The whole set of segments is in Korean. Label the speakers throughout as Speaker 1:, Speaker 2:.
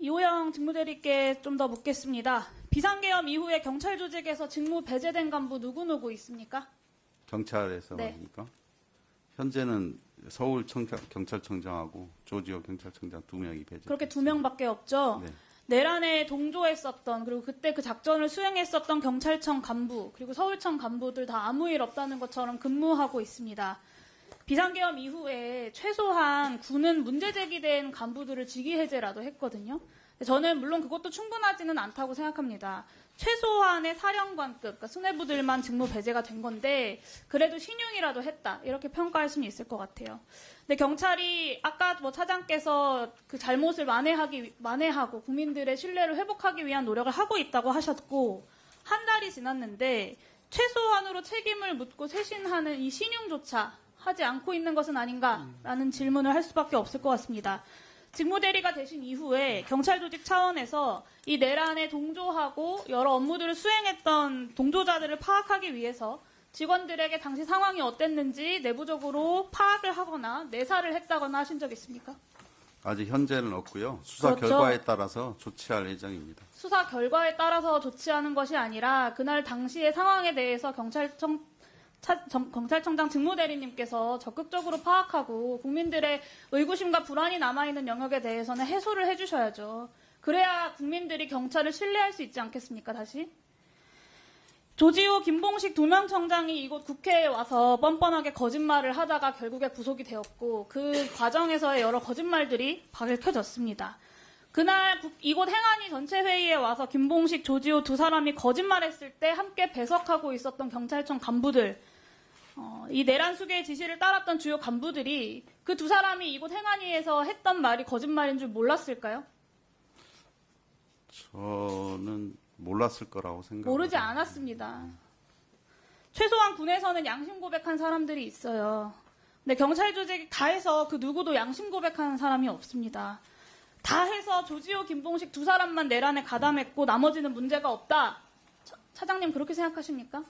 Speaker 1: 이호영 직무대리께 좀 더 묻겠습니다. 비상계엄 이후에 경찰 조직에서 직무 배제된 간부 누구 있습니까?
Speaker 2: 경찰에서입니까? 네. 현재는 서울 경찰청장하고 조지호 경찰청장 2명이 배제.
Speaker 1: 그렇게 2명밖에 없죠?
Speaker 2: 네.
Speaker 1: 내란에 동조했었던, 그리고 그때 그 작전을 수행했었던 경찰청 간부, 그리고 서울청 간부들 다 아무 일 없다는 것처럼 근무하고 있습니다. 비상계엄 이후에 최소한 군은 문제 제기된 간부들을 직위해제라도 했거든요. 저는 물론 그것도 충분하지는 않다고 생각합니다. 최소한의 사령관급, 그러니까 수뇌부들만 직무 배제가 된 건데 그래도 신용이라도 했다, 이렇게 평가할 수는 있을 것 같아요. 근데 경찰이 아까 차장께서 그 잘못을 만회하고 국민들의 신뢰를 회복하기 위한 노력을 하고 있다고 하셨고, 한 달이 지났는데 최소한으로 책임을 묻고 쇄신하는 이 신용조차 하지 않고 있는 것은 아닌가라는 질문을 할 수밖에 없을 것 같습니다. 직무대리가 되신 이후에 경찰 조직 차원에서 이 내란에 동조하고 여러 업무들을 수행했던 동조자들을 파악하기 위해서 직원들에게 당시 상황이 어땠는지 내부적으로 파악을 하거나 내사를 했다거나 하신 적 있습니까?
Speaker 2: 아직 현재는 없고요. 수사
Speaker 1: 그렇죠.
Speaker 2: 결과에 따라서 조치할 예정입니다.
Speaker 1: 수사 결과에 따라서 조치하는 것이 아니라 그날 당시의 상황에 대해서 경찰청장 직무대리님께서 적극적으로 파악하고 국민들의 의구심과 불안이 남아있는 영역에 대해서는 해소를 해주셔야죠. 그래야 국민들이 경찰을 신뢰할 수 있지 않겠습니까, 다시? 조지호, 김봉식 2명 청장이 이곳 국회에 와서 뻔뻔하게 거짓말을 하다가 결국에 구속이 되었고, 그 과정에서의 여러 거짓말들이 밝혀졌습니다. 그날 이곳 행안위 전체 회의에 와서 김봉식, 조지호 2사람이 거짓말했을 때 함께 배석하고 있었던 경찰청 간부들, 이 내란 수계의 지시를 따랐던 주요 간부들이 그 2사람이 이곳 행안위에서 했던 말이 거짓말인 줄 몰랐을까요?
Speaker 2: 저는 몰랐을 거라고 생각합니다.
Speaker 1: 모르지 않았습니다. 최소한 군에서는 양심 고백한 사람들이 있어요. 근데 경찰 조직이 다 해서 그 누구도 양심 고백하는 사람이 없습니다. 다 해서 조지호, 김봉식 2사람만 내란에 가담했고 나머지는 문제가 없다. 차장님 그렇게 생각하십니까?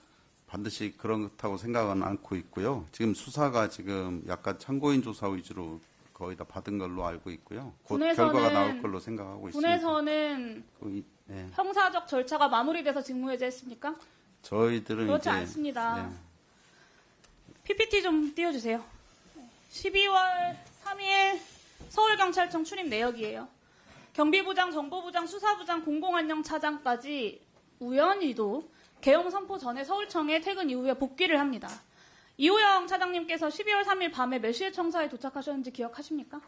Speaker 2: 반드시 그렇다고 생각은 않고 있고요. 지금 수사가 지금 약간 참고인 조사 위주로 거의 다 받은 걸로 알고 있고요. 곧 결과가 나올 걸로 생각하고 있습니다.
Speaker 1: 군에서는
Speaker 2: 네.
Speaker 1: 형사적 절차가 마무리돼서 직무해제했습니까?
Speaker 2: 저희들은
Speaker 1: 그렇지
Speaker 2: 이제,
Speaker 1: 않습니다.
Speaker 2: 네.
Speaker 1: PPT 좀 띄워주세요. 12월 3일 서울경찰청 출입 내역이에요. 경비부장, 정보부장, 수사부장, 공공안녕차장까지 우연히도 계엄 선포 전에 서울청에 퇴근 이후에 복귀를 합니다. 이호영 차장님께서 12월 3일 밤에 몇 시에 청사에 도착하셨는지 기억하십니까?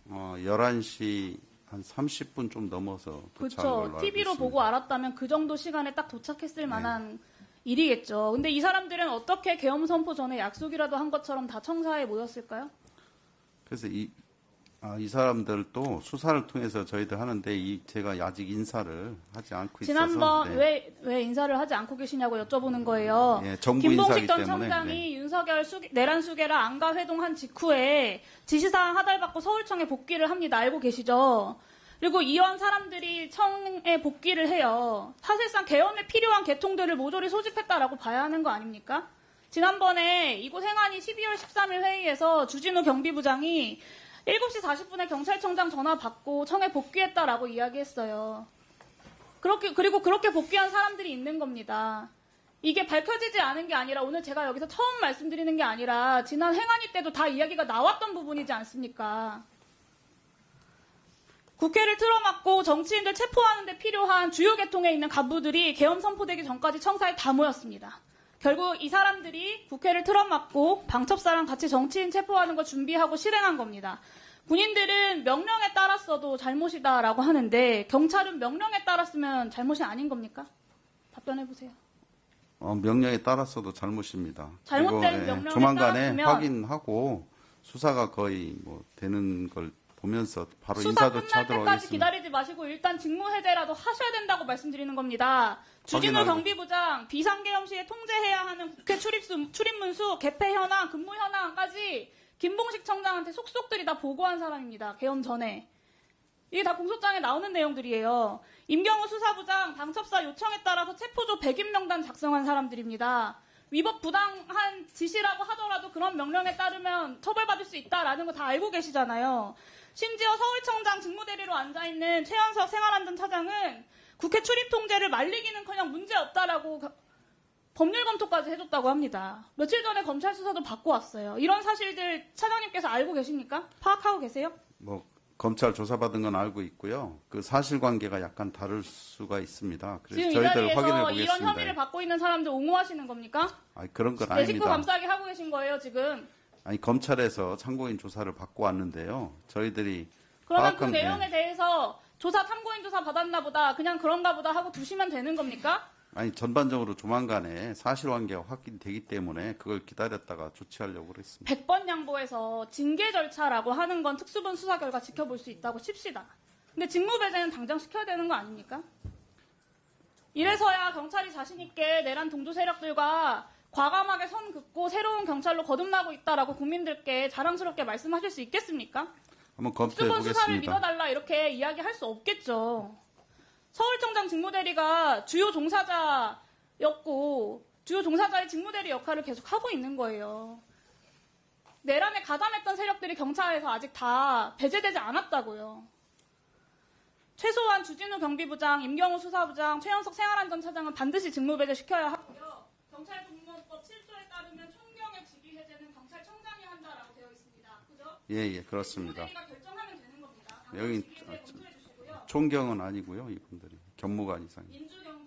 Speaker 2: 11시 한 30분 좀 넘어서 도착한 걸로 알고
Speaker 1: 그렇죠. TV로
Speaker 2: 있습니다.
Speaker 1: 보고 알았다면 그 정도 시간에 딱 도착했을 만한 일이겠죠. 근데 이 사람들은 어떻게 계엄 선포 전에 약속이라도 한 것처럼 다 청사에 모였을까요?
Speaker 2: 그래서 이 사람들도 수사를 통해서 저희들 하는데 제가 아직 인사를 하지 않고
Speaker 1: 지난번
Speaker 2: 있어서
Speaker 1: 왜 인사를 하지 않고 계시냐고 여쭤보는 거예요.
Speaker 2: 예, 정부
Speaker 1: 김봉식
Speaker 2: 인사이기
Speaker 1: 전
Speaker 2: 때문에,
Speaker 1: 청장이 윤석열 내란 수계라 안가 회동한 직후에 지시사항 하달받고 서울청에 복귀를 합니다. 알고 계시죠? 그리고 이런 사람들이 청에 복귀를 해요. 사실상 계엄에 필요한 계통들을 모조리 소집했다라고 봐야 하는 거 아닙니까? 지난번에 이곳 행안위 12월 13일 회의에서 주진우 경비부장이 7시 40분에 경찰청장 전화 받고 청에 복귀했다라고 이야기했어요. 그리고 그렇게 복귀한 사람들이 있는 겁니다. 이게 밝혀지지 않은 게 아니라 오늘 제가 여기서 처음 말씀드리는 게 아니라 지난 행안위 때도 다 이야기가 나왔던 부분이지 않습니까? 국회를 틀어막고 정치인들 체포하는 데 필요한 주요 계통에 있는 간부들이 계엄 선포되기 전까지 청사에 다 모였습니다. 결국 이 사람들이 국회를 틀어막고 방첩사랑 같이 정치인 체포하는 거 준비하고 실행한 겁니다. 군인들은 명령에 따랐어도 잘못이다라고 하는데 경찰은 명령에 따랐으면 잘못이 아닌 겁니까? 답변해보세요.
Speaker 2: 명령에 따랐어도 잘못입니다.
Speaker 1: 잘못된 명령에
Speaker 2: 조만간에
Speaker 1: 따랐으면
Speaker 2: 확인하고 수사가 거의 되는 걸 보면서 바로
Speaker 1: 수사
Speaker 2: 인사도
Speaker 1: 끝날
Speaker 2: 차도록
Speaker 1: 때까지
Speaker 2: 하겠습니다.
Speaker 1: 기다리지 마시고 일단 직무해제라도 하셔야 된다고 말씀드리는 겁니다. 주진우 경비부장 비상계엄 시에 통제해야 하는 국회 출입문 수, 개폐 현황, 근무 현황까지 김봉식 청장한테 속속들이 다 보고한 사람입니다. 계엄 전에. 이게 다 공소장에 나오는 내용들이에요. 임경우 수사부장 방첩사 요청에 따라서 체포조 100인 명단 작성한 사람들입니다. 위법 부당한 지시라고 하더라도 그런 명령에 따르면 처벌받을 수 있다라는 거 다 알고 계시잖아요. 심지어 서울청장 직무대리로 위로 앉아있는 최현석 생활안전차장은 국회 출입 통제를 말리기는커녕 문제없다라고 법률 검토까지 해줬다고 합니다. 며칠 전에 검찰 수사도 받고 왔어요. 이런 사실들 차장님께서 알고 계십니까? 파악하고 계세요?
Speaker 2: 뭐 검찰 조사받은 건 알고 있고요. 그 사실관계가 약간 다를 수가 있습니다. 그래서
Speaker 1: 지금 이
Speaker 2: 저희들
Speaker 1: 자리에서
Speaker 2: 확인해 보겠습니다.
Speaker 1: 이런 혐의를 받고 있는 사람들 옹호하시는 겁니까?
Speaker 2: 아니, 그런 건
Speaker 1: 내 식구
Speaker 2: 아닙니다.
Speaker 1: 감싸게 하고 계신 거예요, 지금.
Speaker 2: 아니, 검찰에서 참고인 조사를 받고 왔는데요. 저희들이
Speaker 1: 그러면 그
Speaker 2: 파악한,
Speaker 1: 내용에 대해서 조사 참고인 조사 받았나 보다, 그냥 그런가 보다 하고 두시면 되는 겁니까?
Speaker 2: 아니, 전반적으로 조만간에 사실관계가 확인되기 때문에 그걸 기다렸다가 조치하려고 그랬습니다.
Speaker 1: 100번 양보해서 징계 절차라고 하는 건 특수본 수사 결과 지켜볼 수 있다고 칩시다. 근데 직무배제는 당장 시켜야 되는 거 아닙니까? 이래서야 경찰이 자신있게 내란 동조 세력들과 과감하게 선 긋고 새로운 경찰로 거듭나고 있다라고 국민들께 자랑스럽게 말씀하실 수 있겠습니까?
Speaker 2: 한번 검토해
Speaker 1: 특수본 수사를
Speaker 2: 보겠습니다.
Speaker 1: 믿어달라 이렇게 이야기할 수 없겠죠. 서울청장 직무대리가 주요 종사자였고 주요 종사자의 직무대리 역할을 계속 하고 있는 거예요. 내란에 가담했던 세력들이 경찰에서 아직 다 배제되지 않았다고요. 최소한 주진우 경비부장, 임경우 수사부장, 최현석 생활안전차장은 반드시 직무배제 시켜야 하고요. 경찰공무원법 7조에 따르면 총경의 직위 해제는 경찰청장이 한다라고 되어 있습니다. 그죠?
Speaker 2: 예, 그렇습니다.
Speaker 1: 직무대리가 결정하면 되는 겁니다.
Speaker 2: 여기
Speaker 1: 직위해제 검토해 주시고요.
Speaker 2: 총경은 아니고요, 이분들이. 경무관 이상이.
Speaker 1: 민주경비